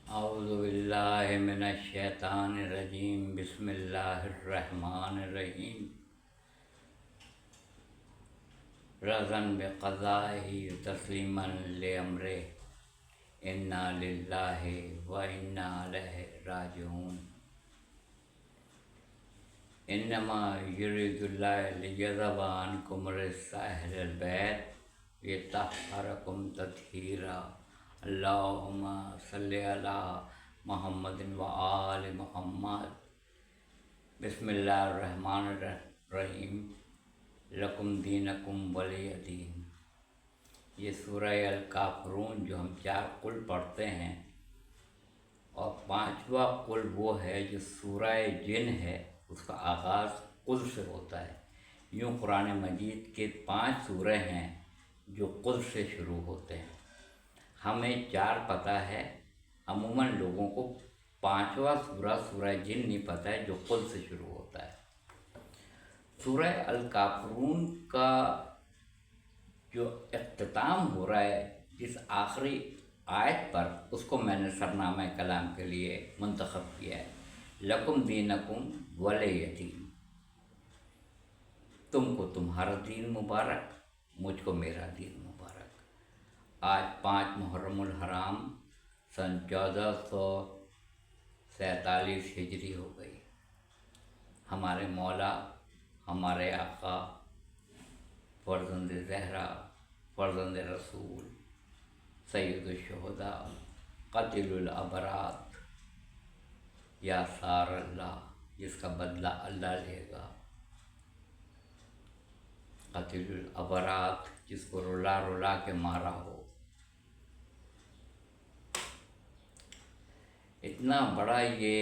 اعوذ باللہ من الشیطان الرجیم بسم اللہ الرحمن الرحیم رضاً بقضائہ تسلیما لامرہ انا للہ و انا الیہ راجعون انما یرید اللہ لیذہب عنکم الرجس اہل البیت یطہرکم تطہیرا اللہم صلی علی محمد و آل محمد بسم اللہ الرحمن الرحیم لکم دینکم ولی دین۔ یہ سورہ الکافرون جو ہم 4 قل پڑھتے ہیں، اور 5واں قل وہ ہے جو سورہ جن ہے، اس کا آغاز قل سے ہوتا ہے۔ یوں قرآن مجید کے 5 سورے ہیں جو قل سے شروع ہوتے ہیں۔ ہمیں 4 پتہ ہے، عموماً لوگوں کو 5واں سورہ جن نہیں پتہ ہے جو قل سے شروع ہوتا ہے۔ سورہ الکافرون کا جو اختتام ہو رہا ہے جس آخری آیت پر، اس کو میں نے سرنامہ کلام کے لیے منتخب کیا ہے، لکم دینکم ولی دین۔ تم کو تمہارا دین مبارک، مجھ کو میرا دین مبارک۔ آج 5 محرم الحرام سن 1447 ہجری ہو گئی۔ ہمارے مولا، ہمارے آقا، فرزند زہرا، فرزند رسول، سید الشہداء، قاتل الابرار، یا سار اللہ، جس کا بدلہ اللہ لے گا، قاتل الابرار، جس کو رلا رلا کے مارا ہو۔ اتنا بڑا یہ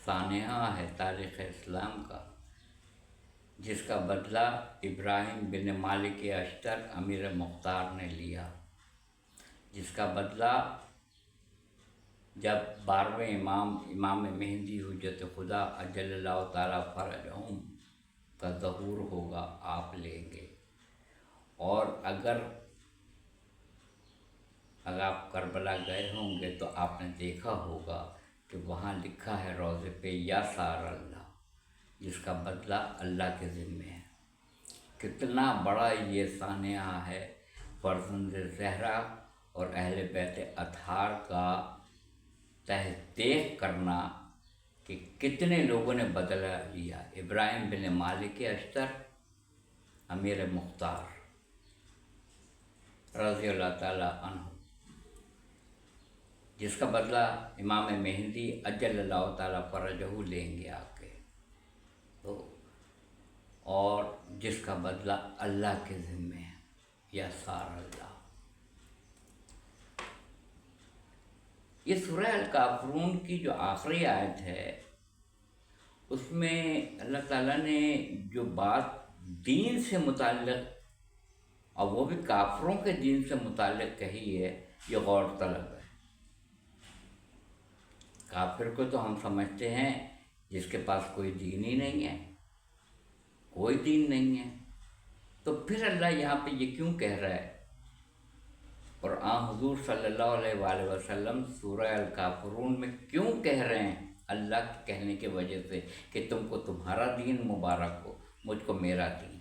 سانحہ ہے تاریخ اسلام کا، جس کا بدلہ ابراہیم بن مالک اشتر امیر مختار نے لیا، جس کا بدلہ جب 12ویں امام مہدی حجت خدا اجل اللہ تعالیٰ فرجہم کا ظہور ہوگا، آپ لیں گے۔ اور اگر آپ کربلا گئے ہوں گے تو آپ نے دیکھا ہوگا کہ وہاں لکھا ہے روضے پہ یا سار اللہ، جس کا بدلہ اللہ کے ذمے ہے۔ کتنا بڑا یہ سانحہ ہے فرزند زہرا اور اہل بیت اطہار کا تحقیق کرنا کہ کتنے لوگوں نے بدلہ لیا۔ ابراہیم بن مالک اشتر امیر مختار رضی اللہ تعالیٰ عنہ، جس کا بدلہ امام مہدی اجل اللہ تعالیٰ فرجہ لیں گے آ کے، تو اور جس کا بدلہ اللہ کے ذمے ہے، یا سار اللہ۔ یہ سورہ الکافرون کی جو آخری آیت ہے، اس میں اللہ تعالیٰ نے جو بات دین سے متعلق، اور وہ بھی کافروں کے دین سے متعلق کہی ہے، یہ غور طلب ہے۔ کافر کو تو ہم سمجھتے ہیں جس کے پاس کوئی دین ہی نہیں ہے، کوئی دین نہیں ہے، تو پھر اللہ یہاں پہ یہ کیوں کہہ رہا ہے؟ اور حضور صلی اللہ علیہ وآلہ وسلم سورہ الکافرون میں کیوں کہہ رہے ہیں؟ اللہ کے کہنے کی وجہ سے کہ تم کو تمہارا دین مبارک ہو، مجھ کو میرا دین۔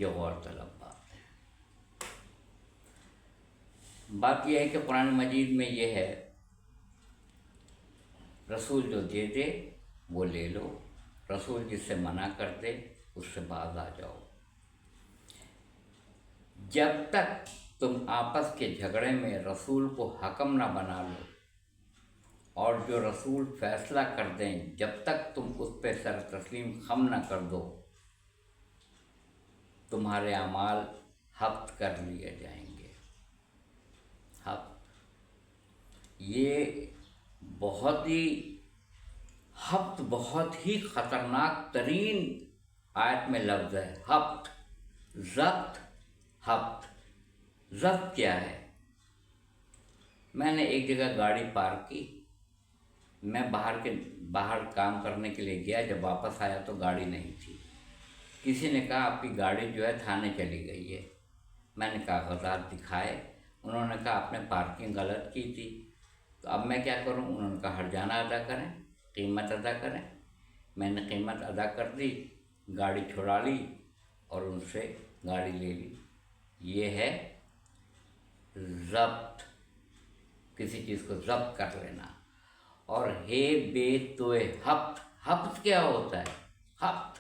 یہ غور طلب بات ہے۔ بات یہ ہے کہ قرآن مجید میں یہ ہے، رسول جو دے دے وہ لے لو، رسول جس سے منع کر دے اس سے باز آ جاؤ۔ جب تک تم آپس کے جھگڑے میں رسول کو حکم نہ بنا لو، اور جو رسول فیصلہ کر دیں جب تک تم اس پہ سر تسلیم خم نہ کر دو، تمہارے اعمال حبط کر لیے جائیں گے۔ حبط، یہ بہت ہی خطرناک ترین آیت میں لفظ ہے، حبط، ضبط، حبط۔ ضبط کیا ہے؟ میں نے ایک جگہ گاڑی پارک کی، میں باہر کام کرنے کے لیے گیا، جب واپس آیا تو گاڑی نہیں تھی۔ کسی نے کہا آپ کی گاڑی جو ہے تھانے چلی گئی ہے۔ میں نے کاغذات دکھائے، انہوں نے کہا آپ نے پارکنگ غلط کی تھی، تو اب میں کیا کروں؟ انہوں نے کہا ہرجانہ ادا کریں، قیمت ادا کریں۔ میں نے قیمت ادا کر دی، گاڑی چھڑا لی اور ان سے گاڑی لے لی۔ یہ ہے ضبط، کسی چیز کو ضبط کر لینا۔ اور ہے بے تو ہفت، ہفت کیا ہوتا ہے؟ ہفت،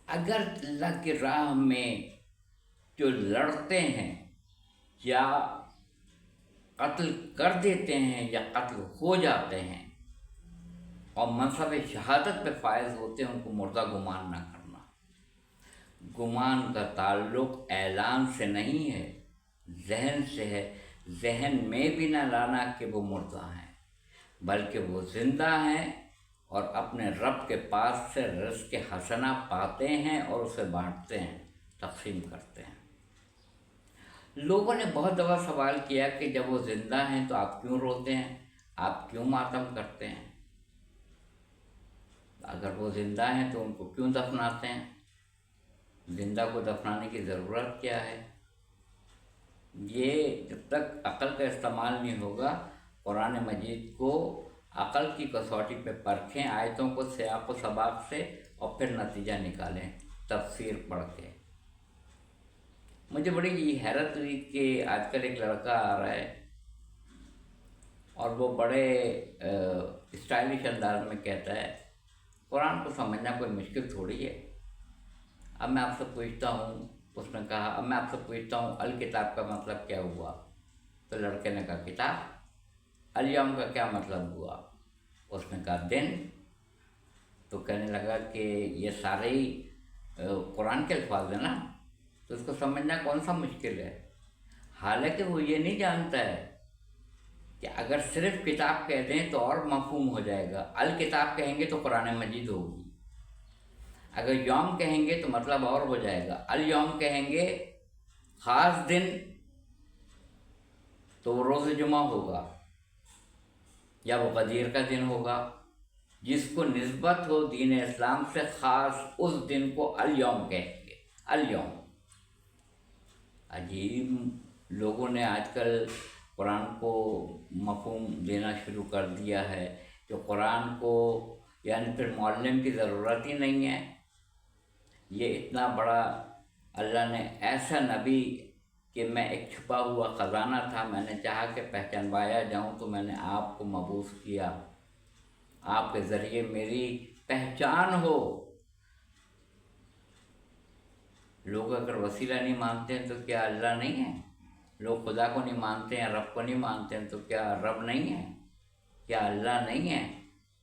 اگر اللہ کی راہ میں جو لڑتے ہیں یا قتل کر دیتے ہیں یا قتل ہو جاتے ہیں اور منصب شہادت پہ فائز ہوتے ہیں، ان کو مردہ گمان نہ کرنا۔ گمان کا تعلق اعلان سے نہیں ہے، ذہن سے ہے۔ ذہن میں بھی نہ لانا کہ وہ مردہ ہیں، بلکہ وہ زندہ ہیں اور اپنے رب کے پاس سے رزق حسنہ پاتے ہیں اور اسے بانٹتے ہیں، تقسیم کرتے ہیں۔ لوگوں نے بہت دفعہ سوال کیا کہ جب وہ زندہ ہیں تو آپ کیوں روتے ہیں، آپ کیوں ماتم کرتے ہیں؟ اگر وہ زندہ ہیں تو ان کو کیوں دفناتے ہیں؟ زندہ کو دفنانے کی ضرورت کیا ہے؟ یہ جب تک عقل کا استعمال نہیں ہوگا، قرآن مجید کو عقل کی کسوٹی پہ پرکھیں، آیتوں کو سیاق و سباق سے، اور پھر نتیجہ نکالیں تفسیر پڑھ کے۔ مجھے بڑی یہ حیرت ہوئی کہ آج کل ایک لڑکا آ رہا ہے اور وہ بڑے اسٹائلش انداز میں کہتا ہے قرآن کو سمجھنا کوئی مشکل تھوڑی ہے۔ اب میں آپ سے پوچھتا ہوں، اس نے کہا اب میں آپ سے پوچھتا ہوں الکتاب کا مطلب کیا ہوا؟ تو لڑکے نے کہا کتاب۔ الیوم کا کیا مطلب ہوا؟ اس نے کہا دن۔ تو کہنے لگا کہ یہ سارے ہی قرآن کے الفاظ ہیں نا، تو اس کو سمجھنا کون سا مشکل ہے؟ حالانکہ وہ یہ نہیں جانتا ہے کہ اگر صرف کتاب کہہ دیں تو اور مفہوم ہو جائے گا، الکتاب کہیں گے تو قرآن مجید ہوگی، اگر یوم کہیں گے تو مطلب اور ہو جائے گا، الیوم کہیں گے خاص دن تو وہ روز جمعہ ہوگا یا وہ غدیر کا دن ہوگا، جس کو نسبت ہو دین اسلام سے خاص اس دن کو الیوم کہیں گے۔ الیوم، عجیب لوگوں نے آج کل قرآن کو مفہوم دینا شروع کر دیا ہے کہ قرآن کو یعنی پھر معلم کی ضرورت ہی نہیں ہے۔ یہ اتنا بڑا اللہ نے ایسا نبی کہ میں ایک چھپا ہوا خزانہ تھا، میں نے چاہا کہ پہچانوایا جاؤں تو میں نے آپ کو مبعوث کیا، آپ کے ذریعے میری پہچان ہو۔ لوگ اگر وسیلہ نہیں مانتے ہیں تو کیا اللہ نہیں ہے؟ لوگ خدا کو نہیں مانتے ہیں، رب کو نہیں مانتے ہیں تو کیا رب نہیں ہے؟ کیا اللہ نہیں ہے؟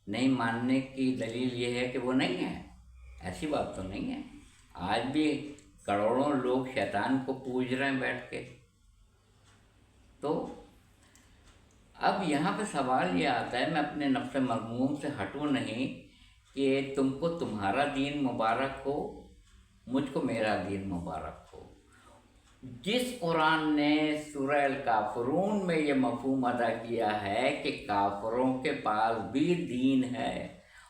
نہیں ماننے کی دلیل یہ ہے کہ وہ نہیں ہے؟ ایسی بات تو نہیں ہے۔ آج بھی کروڑوں لوگ شیطان کو پوج رہے ہیں بیٹھ کے۔ تو اب یہاں پہ سوال یہ آتا ہے، میں اپنے نفس مذموم سے ہٹوں نہیں کہ تم کو تمہارا دین مبارک ہو، مجھ کو میرا دین مبارک ہو۔ جس قرآن نے سورہ الکافرون میں یہ مفہوم ادا کیا ہے کہ کافروں کے پاس بھی دین ہے،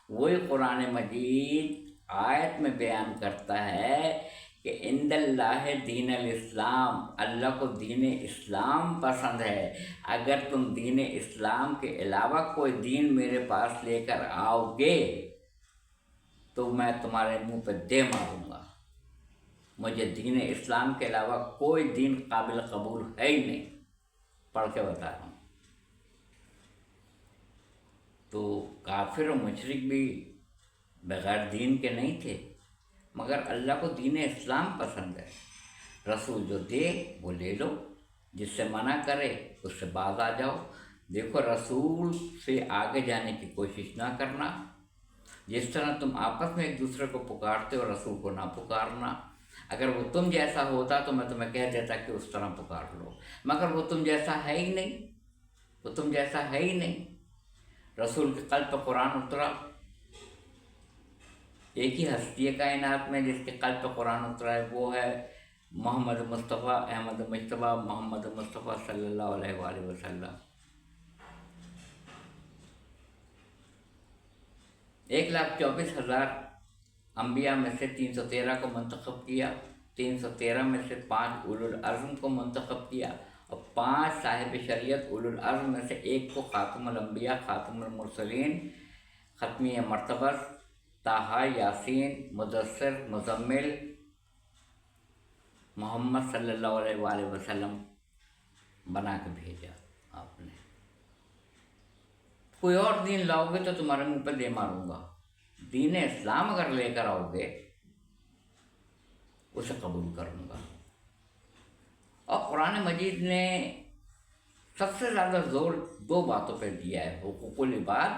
وہی قرآن مجید آیت میں بیان کرتا ہے کہ عند اللہ دین الاسلام، اللہ کو دین اسلام پسند ہے، اگر تم دین اسلام کے علاوہ کوئی دین میرے پاس لے کر آؤ گے تو میں تمہارے منہ پہ دے ماروں گا۔ مجھے دین اسلام کے علاوہ کوئی دین قابل قبول ہے ہی نہیں، پڑھ کے بتا رہا ہوں۔ تو کافر و مشرک بھی بغیر دین کے نہیں تھے، مگر اللہ کو دین اسلام پسند ہے۔ رسول جو دے وہ لے لو، جس سے منع کرے اس سے باز آ جاؤ۔ دیکھو رسول سے آگے جانے کی کوشش نہ کرنا، جس طرح تم آپس میں ایک دوسرے کو پکارتے ہو رسول کو نہ پکارنا۔ اگر وہ تم جیسا ہوتا تو میں تمہیں کہہ دیتا کہ اس طرح پکار لو، مگر وہ تم جیسا ہے ہی نہیں، وہ تم جیسا ہے ہی نہیں۔ رسول کے قلب پر قرآن اترا، ایک ہی ہستی ہے کائنات میں جس کے قلب پر قرآن اترا ہے، وہ ہے محمد مصطفیٰ احمد مجتبیٰ محمد مصطفیٰ صلی اللہ علیہ وآلہ وسلم۔ 1,24,000 انبیاء میں سے 313 کو منتخب کیا، 313 میں سے 5 اولو العزم کو منتخب کیا اور 5 صاحب شریعت اولو العزم میں سے ایک کو خاتم الانبیاء، خاتم المرسلین، ختمی مرتبہ طٰہٰ، یاسین، مدثر، مزمل محمد صلی اللہ علیہ وآلہ وسلم بنا کے بھیجا آپ نے۔ کوئی اور دین لاؤ گے تو تمہارے منہ پہ دے ماروں گا، دین اسلام اگر لے کر آؤ گے اسے قبول کروں گا۔ اور قرآن مجید نے سب سے زیادہ زور 2 باتوں پہ دیا ہے، حقوق العباد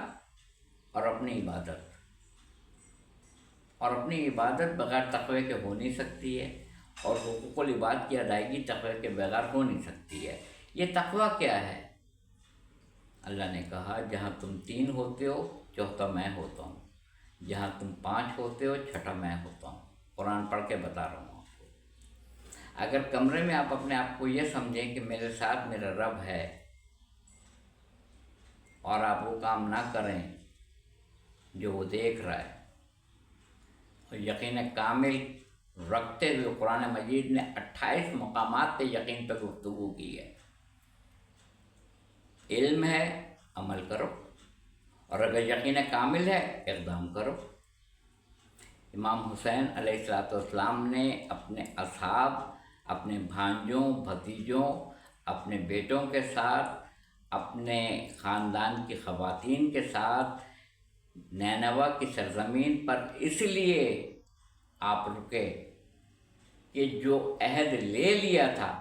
اور اپنی عبادت۔ اور اپنی عبادت بغیر تقوی کے ہو نہیں سکتی ہے، اور حقوق العباد کی ادائیگی تقوی کے بغیر ہو نہیں سکتی ہے۔ یہ تقوی کیا ہے؟ اللہ نے کہا جہاں تم 3 ہوتے ہو 4تھا میں ہوتا ہوں، جہاں تم 5 ہوتے ہو 6واں میں ہوتا ہوں۔ قرآن پڑھ کے بتا رہا ہوں آپ کو۔ اگر کمرے میں آپ اپنے آپ کو یہ سمجھیں کہ میرے ساتھ میرا رب ہے اور آپ وہ کام نہ کریں جو وہ دیکھ رہا ہے، اور یقین کامل رکھتے ہوئے قرآن مجید نے 28 مقامات پہ یقین پہ گفتگو کی ہے۔ علم ہے عمل کرو، اور اگر یقین کامل ہے اقدام کرو۔ امام حسین علیہ السلام نے اپنے اصحاب، اپنے بھانجوں، بھتیجوں، اپنے بیٹوں کے ساتھ، اپنے خاندان کی خواتین کے ساتھ نینوا کی سرزمین پر اس لیے آپ رکے کہ جو عہد لے لیا تھا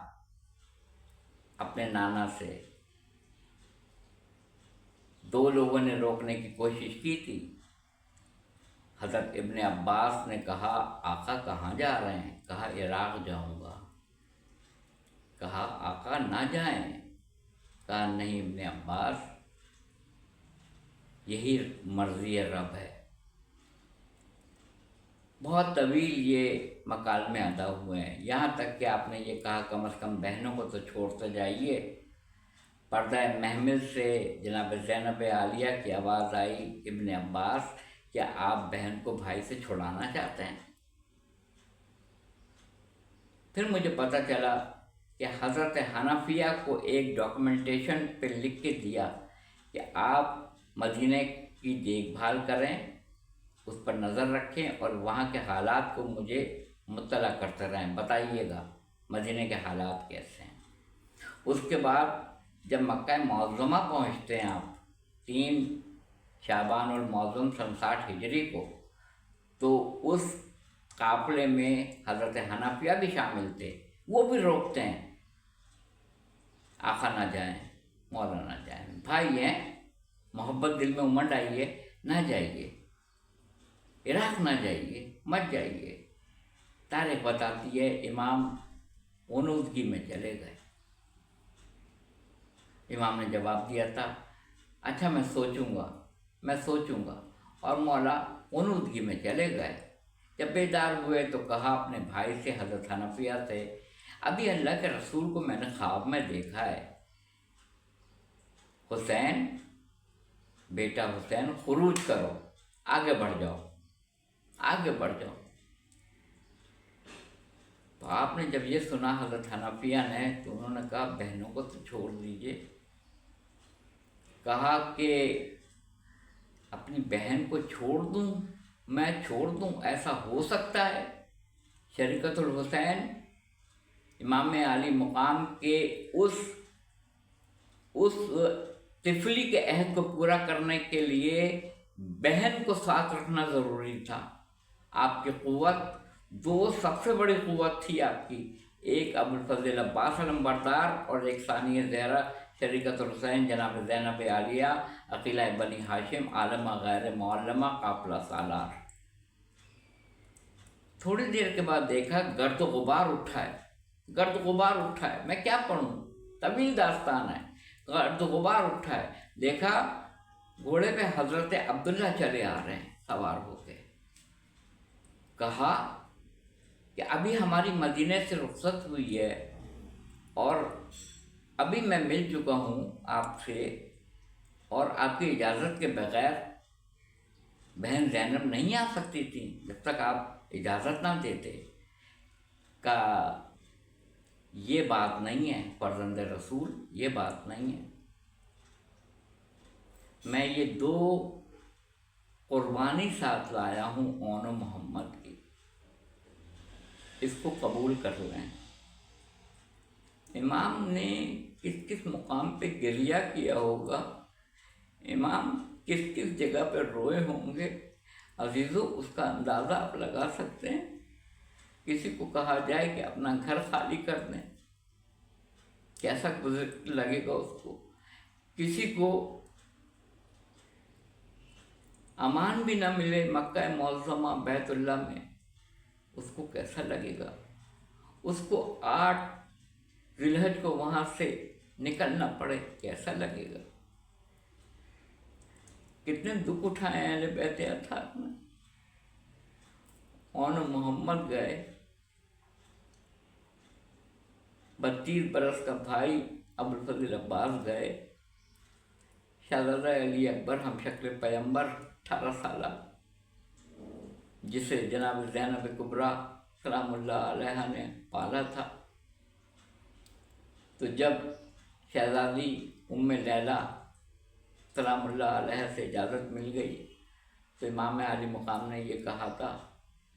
اپنے نانا سے، 2 لوگوں نے روکنے کی کوشش کی تھی۔ حضرت ابن عباس نے کہا آقا کہاں جا رہے ہیں؟ کہا عراق جاؤں گا۔ کہا آقا نہ جائیں۔ کہا نہیں ابن عباس، یہی مرضی رب ہے۔ بہت طویل یہ مکالمے ادا ہوئے ہیں، یہاں تک کہ آپ نے یہ کہا کم از کم بہنوں کو تو چھوڑتے جائیے۔ پردہ محمل سے جناب زینب عالیہ کی آواز آئی ابن عباس کیا آپ بہن کو بھائی سے چھڑانا چاہتے ہیں؟ پھر مجھے پتہ چلا کہ حضرت حنفیہ کو ایک ڈاکومنٹیشن پہ لکھ کے دیا کہ آپ مدینہ کی دیکھ بھال کریں، اس پر نظر رکھیں اور وہاں کے حالات کو مجھے مطلع کرتے رہیں، بتائیے گا مدینہ کے حالات کیسے ہیں۔ اس کے بعد جب مکہ معظمہ پہنچتے ہیں آپ 3 شعبان المعظم سن 60 ہجری کو، تو اس قافلے میں حضرت حنفیہ بھی شامل تھے، وہ بھی روکتے ہیں آقا نہ جائیں، مولا نہ جائیں، بھائی ہیں، محبت دل میں امنڈ آئی ہے، نہ جائیے، عراق نہ جائیے، مت جائیے۔ تاریخ بتاتی ہے امام اونودگی میں چلے گئے۔ امام نے جواب دیا تھا اچھا میں سوچوں گا، اور مولا اونودگی میں چلے گئے۔ جب بیدار ہوئے تو کہا اپنے بھائی سے، حضرت حنفیہ سے، ابھی اللہ کے رسول کو میں نے خواب میں دیکھا ہے، حسین، بیٹا حسین خروج کرو، آگے بڑھ جاؤ۔ تو آپ نے جب یہ سنا حضرت حنفیہ نے، تو انہوں نے کہا بہنوں کو تو چھوڑ دیجئے۔ کہا کہ اپنی بہن کو میں چھوڑ دوں، ایسا ہو سکتا ہے؟ شریکت الحسین امام عالی مقام کے اس طفلی کے عہد کو پورا کرنے کے لیے بہن کو ساتھ رکھنا ضروری تھا۔ آپ کی قوت 2 سب سے بڑی قوت تھی آپ کی، ایک ابوالفضل عباس علمبردار اور ایک ثانیہ زہرا شریکت الحسین جناب زینب عالیہ عقیلہ بنی ہاشم عالمہ غیر معلمہ قافلہ سالار۔ تھوڑی دیر کے بعد دیکھا گرد و غبار اٹھا ہے، میں کیا پڑھوں، طویل داستان ہے، گرد و غبار اٹھا ہے۔ دیکھا گھوڑے پہ حضرت عبداللہ چلے آ رہے ہیں سوار ہو کے۔ کہا کہ ابھی ہماری مدینے سے رخصت ہوئی ہے اور ابھی میں مل چکا ہوں آپ سے، اور آپ کی اجازت کے بغیر بہن زینب نہیں آ سکتی تھی جب تک آپ اجازت نہ دیتے۔ کا یہ بات نہیں ہے، فرزند رسول یہ بات نہیں ہے۔ میں یہ 2 قربانی ساتھ لایا ہوں اون محمد کی، اس کو قبول کر لیں۔ امام نے کس کس مقام پہ گریہ کیا ہوگا، امام کس کس جگہ پہ روئے ہوں گے، عزیزو اس کا اندازہ آپ لگا سکتے ہیں؟ کسی کو کہا جائے کہ اپنا گھر خالی کر دیں، کیسا لگے گا اس کو؟ کسی کو امان بھی نہ ملے مکہ معظمہ بیت اللہ میں، اس کو کیسا لگے گا؟ اس کو 8 ذی الحج کو وہاں سے نکلنا پڑے، کیسا لگے گا؟ کتنے دکھ اٹھائے ہیں اہل بیت اطہار نے۔ اون محمد گئے، 32 برس کا بھائی ابوالفضل عباس گئے، شہزادہ علی اکبر ہم شکل پیغمبر 18 سالہ جسے جناب زینب کبریٰ سلام اللہ علیہ نے پالا تھا، تو جب شہزادی ام لیلہ سلام اللہ علیہ سے اجازت مل گئی تو امام عالی مقام نے یہ کہا تھا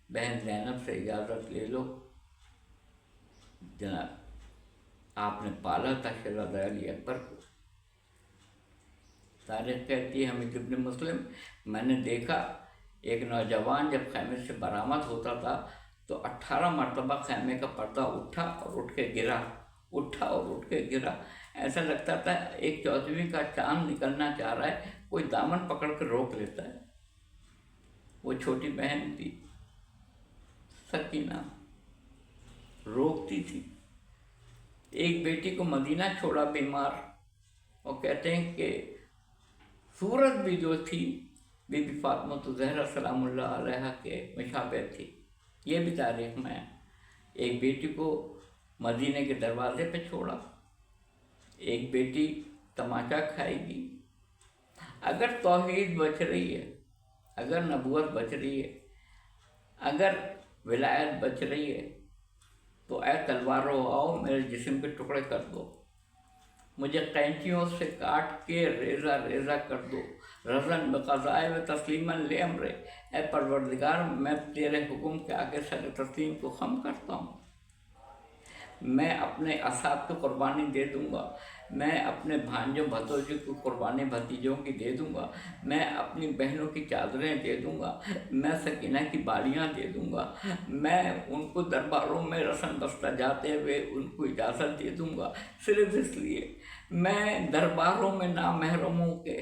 بہن زینب سے اجازت لے لو، جناب آپ نے پالا تھا شہزادہ علی اکبر کو۔ تاریخ کہتی ہے حمید ابن مسلم، میں نے دیکھا ایک نوجوان جب خیمے سے برآمد ہوتا تھا تو 18 مرتبہ خیمے کا پردہ اٹھا اور اٹھ کے گرا، اٹھا اور اٹھ کے گرا، ایسا لگتا تھا ایک 14ویں کا چاند نکلنا چاہ رہا ہے، کوئی دامن پکڑ کے روک لیتا ہے۔ وہ چھوٹی بہن تھی سکینہ، روکتی تھی۔ ایک بیٹی کو مدینہ چھوڑا بیمار، اور کہتے ہیں کہ صورت بھی جو تھی بی بی فاطمہ الزہرا سلام اللہ علیہ کے مشابہ تھی، یہ بھی تاریخ میں ہے۔ ایک بیٹی کو مدینے کے دروازے پہ چھوڑا، ایک بیٹی تماچا کھائے گی۔ اگر توحید بچ رہی ہے، اگر نبوت بچ رہی ہے، اگر ولایت بچ رہی ہے تو اے تلوارو آؤ میرے جسم کے ٹکڑے کر دو، مجھے قینچیوں سے کاٹ کے ریزہ ریزہ کر دو، رزن بقضائے و تسلیماً لامرے، اے پروردگار میں تیرے حکم کے آگے سر تسلیم کو خم کرتا ہوں، میں اپنے اصحاب کو قربانی دے دوں گا، میں اپنے بھانجوں بھتوجوں کو قربانی بھتیجوں کی دے دوں گا، میں اپنی بہنوں کی چادریں دے دوں گا، میں سکینہ کی بالیاں دے دوں گا، میں ان کو درباروں میں رسم بستہ جاتے ہوئے ان کو اجازت دے دوں گا، صرف اس لیے میں درباروں میں نامحرموں کے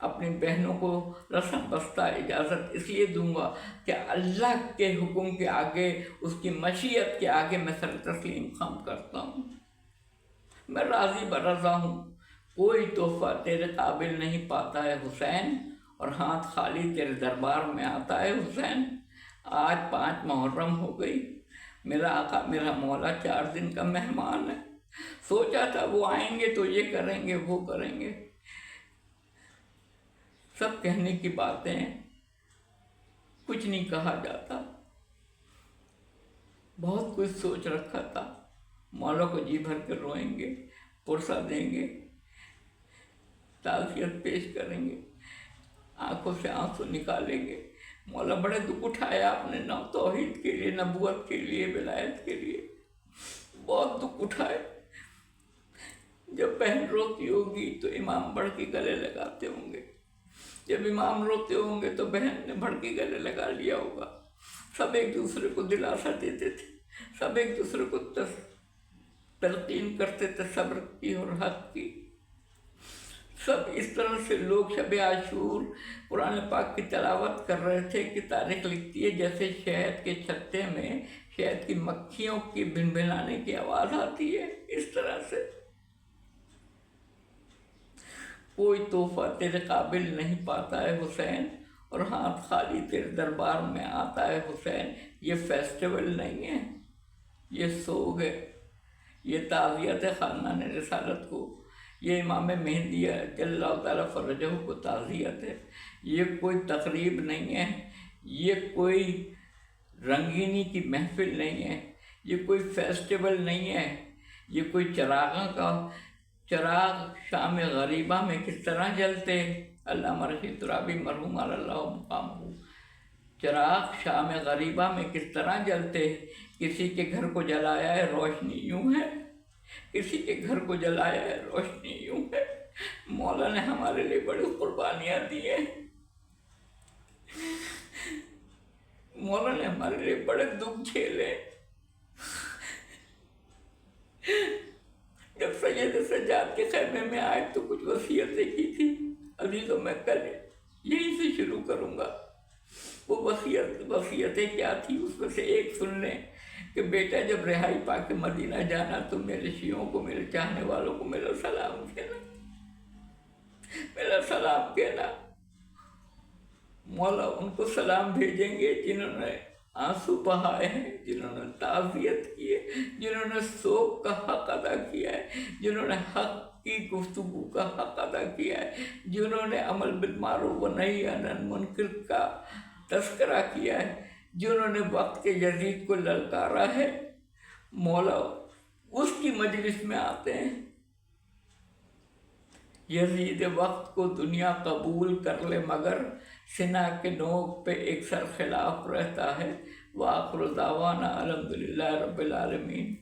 اپنی بہنوں کو رسم بستہ اجازت اس لیے دوں گا کہ اللہ کے حکم کے آگے، اس کی مشیت کے آگے میں سر تسلیم خم کرتا ہوں، میں راضی برضا ہوں، کوئی تحفہ تیرے قابل نہیں پاتا ہے حسین، اور ہاتھ خالی تیرے دربار میں آتا ہے حسین۔ آج 5 محرم ہو گئی، میرا آقا میرا مولا 4 دن کا مہمان ہے، سوچا تھا وہ آئیں گے تو یہ کریں گے وہ کریں گے، سب کہنے کی باتیں ہیں، کچھ نہیں کہا جاتا، بہت کچھ سوچ رکھا تھا، مولا کو جی بھر کے روئیں گے، پرسہ دیں گے، تعزیت پیش کریں گے، آنکھوں سے آنسو نکالیں گے، مولا بڑے دکھ اٹھائے آپ نے، نہ توحید کے لیے، نبوت کے لیے، ولایت کے لیے بہت دکھ اٹھائے۔ جب بہن روتی ہوگی تو امام بڑھ کے گلے لگاتے ہوں گے، جب امام روتے ہوں گے تو بہن نے بڑھ کے گلے لگا لیا ہوگا، سب ایک دوسرے کو دلاسا دیتے تھے، سب ایک دوسرے کو تلقین کرتے تھے صبر کی اور حق کی۔ سب اس طرح سے لوگ شب عاشور قرآن پاک کی تلاوت کر رہے تھے کہ تاریخ لکھتی ہے جیسے شہد کے چھتے میں شہد کی مکھیوں کی بھنبھنانے کی آواز آتی ہے، اس طرح سے۔ کوئی تحفہ تیرے قابل نہیں پاتا ہے حسین، اور ہاتھ خالی تیرے دربار میں آتا ہے حسین۔ یہ فیسٹیول نہیں ہے، یہ سوگ ہے، یہ تعزیت ہے خاندان رسالت کو، یہ امام مہدی جل اللہ تعالیٰ فرجہ کو تعزیت ہے، یہ کوئی تقریب نہیں ہے، یہ کوئی رنگینی کی محفل نہیں ہے، یہ کوئی فیسٹیول نہیں ہے، یہ کوئی چراغاں کا چراغ شام غریبہ میں کس طرح جلتے، علامہ رشید ترابی مرحوم اللہ مقام ہو، چراغ شام غریبہ میں کس طرح جلتے، کسی کے گھر کو جلایا ہے روشنی یوں ہے، کسی کے گھر کو جلایا ہے روشنی یوں ہے۔ مولا نے ہمارے لیے بڑی قربانیاں دی ہیں، مولا نے ہمارے لیے بڑے دکھ جھیلے۔ جب سید سجاد کے خیمے میں آئے تو کچھ وصیتیں کی تھی، عزیزوں میں کل یہیں سے شروع کروں گا۔ وہ وصیتیں کیا تھی، اس میں سے ایک سن لیں کہ بیٹا جب رہائی پا کے مدینہ جانا تو میرے شیعوں کو، میرے چاہنے والوں کو میرا سلام کہنا، میرا سلام کہنا۔ مولا ان کو سلام بھیجیں گے جنہوں نے آنسو بہائے ہیں، جنہوں نے تعزیت کی ہے، جنہوں نے سوگ کا حق ادا کیا ہے، جنہوں نے حق کی گفتگو کا حق ادا کیا ہے، جنہوں نے عمل بالمعروف و نہی عن المنکر کا تذکرہ کیا ہے، جنہوں نے وقت کے یزید کو للکارا ہے۔ مولا اس کی مجلس میں آتے ہیں، یزید وقت کو دنیا قبول کر لے مگر سنا کے نوک پہ ایک سر خلاف رہتا ہے۔ وآخر دعوانا الحمدللہ رب العالمین۔